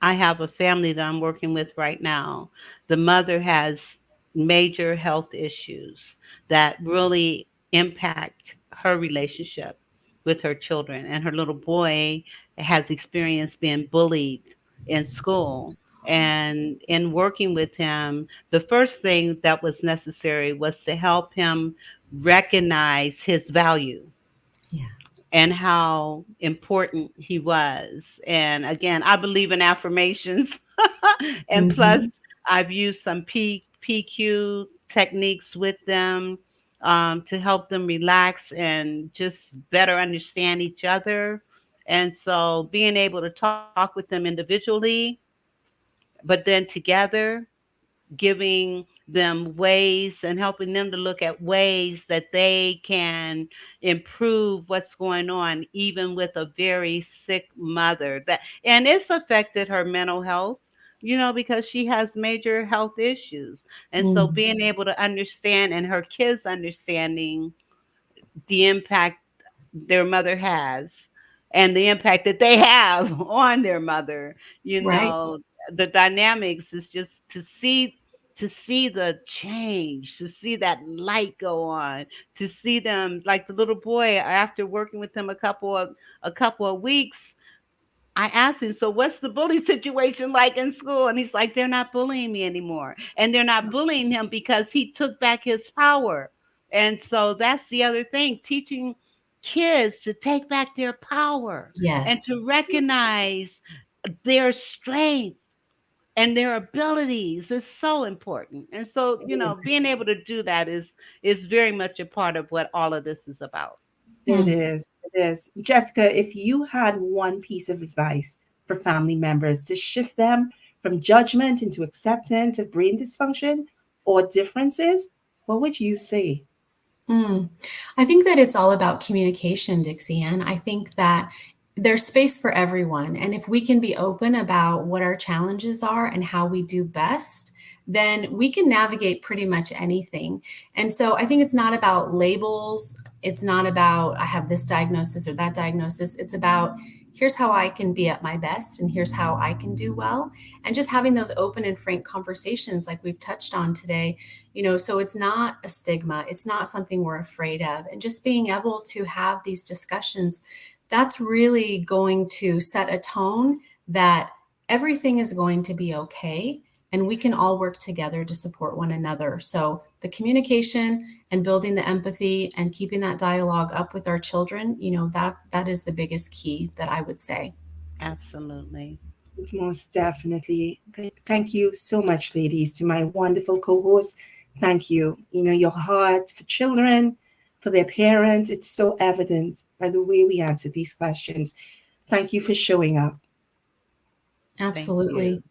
I have a family that I'm working with right now. The mother has major health issues that really impact her relationship with her children. And her little boy has experienced being bullied in school. And in working with him, the first thing that was necessary was to help him recognize his value. Yeah. And how important he was. And again, I believe in affirmations. And plus, I've used some PQ techniques with them to help them relax and just better understand each other. And so being able to talk with them individually, but then together, giving them ways and helping them to look at ways that they can improve what's going on, even with a very sick mother. And it's affected her mental health, because she has major health issues. And so Mm. being able to understand, and her kids understanding the impact their mother has and the impact that they have on their mother, Right. the dynamics is just to see the change, to see that light go on, to see them, like the little boy, after working with him a couple of weeks, I asked him, so what's the bully situation like in school? And he's like, they're not bullying me anymore. And they're not bullying him because he took back his power. And so that's the other thing, teaching kids to take back their power and Yes. to recognize their strength and their abilities is so important. And so, being able to do that is very much a part of what all of this is about. It Mm. is. It is. Jessica, if you had one piece of advice for family members to shift them from judgment into acceptance of brain dysfunction or differences, what would you say? Mm. I think that it's all about communication, Dixie Ann. I think that there's space for everyone. And if we can be open about what our challenges are and how we do best, then we can navigate pretty much anything. And so I think it's not about labels. It's not about, I have this diagnosis or that diagnosis. It's about, here's how I can be at my best and here's how I can do well. And just having those open and frank conversations like we've touched on today, so it's not a stigma, it's not something we're afraid of. And just being able to have these discussions, that's really going to set a tone that everything is going to be okay and we can all work together to support one another. So the communication and building the empathy and keeping that dialogue up with our children, that is the biggest key that I would say. Absolutely. Most definitely. Thank you so much, ladies, to my wonderful co-host. Thank you. Your heart for children, for their parents, it's so evident by the way we answer these questions. Thank you for showing up. Absolutely.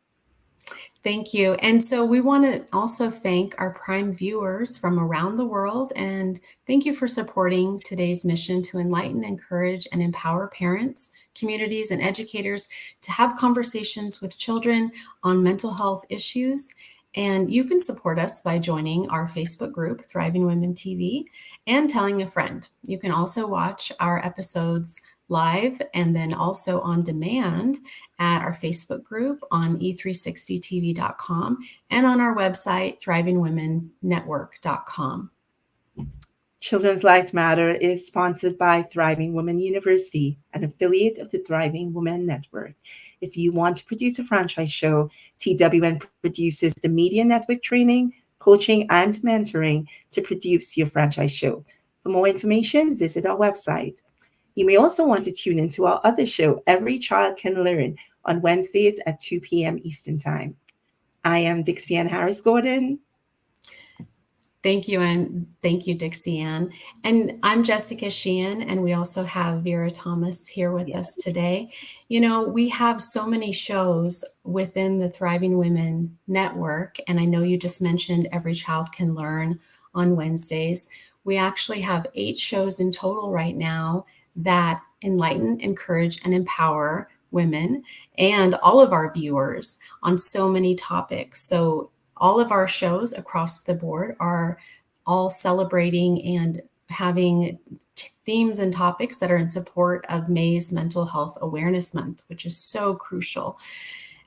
Thank you. And so we want to also thank our Prime viewers from around the world. And thank you for supporting today's mission to enlighten, encourage, and empower parents, communities, and educators to have conversations with children on mental health issues. And you can support us by joining our Facebook group, Thriving Women TV, and telling a friend. You can also watch our episodes live and then also on demand at our Facebook group on e360tv.com and on our website, thrivingwomennetwork.com. Children's Lives Matter is sponsored by Thriving Women University, an affiliate of the Thriving Women Network. If you want to produce a franchise show, TWN produces the media network training, coaching, and mentoring to produce your franchise show. For more information, visit our website. You may also want to tune into our other show, Every Child Can Learn, on Wednesdays at 2 p.m. Eastern Time. I am Dixie Ann Harris Gordon. Thank you, and thank you, Dixie Ann. And I'm Jessica Sheehan, and we also have Vera Thomas here with us today. We have so many shows within the Thriving Women Network, and I know you just mentioned Every Child Can Learn on Wednesdays. We actually have 8 shows in total right now that enlighten, encourage, and empower women and all of our viewers on so many topics. So all of our shows across the board are all celebrating and having themes and topics that are in support of May's Mental Health Awareness Month, which is so crucial.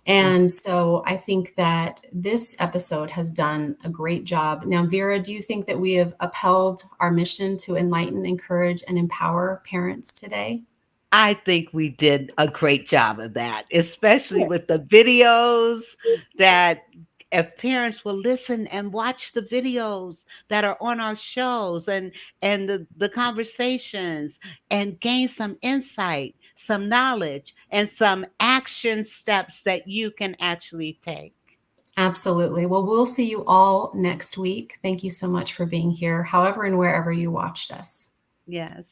And so I think that this episode has done a great job. Now, Vera, do you think that we have upheld our mission to enlighten, encourage, and empower parents today? I think we did a great job of that, especially with the videos that if parents will listen and watch the videos that are on our shows and the conversations and gain some insight, some knowledge, and some action steps that you can actually take. Absolutely. Well, we'll see you all next week. Thank you so much for being here, however and wherever you watched us. Yes.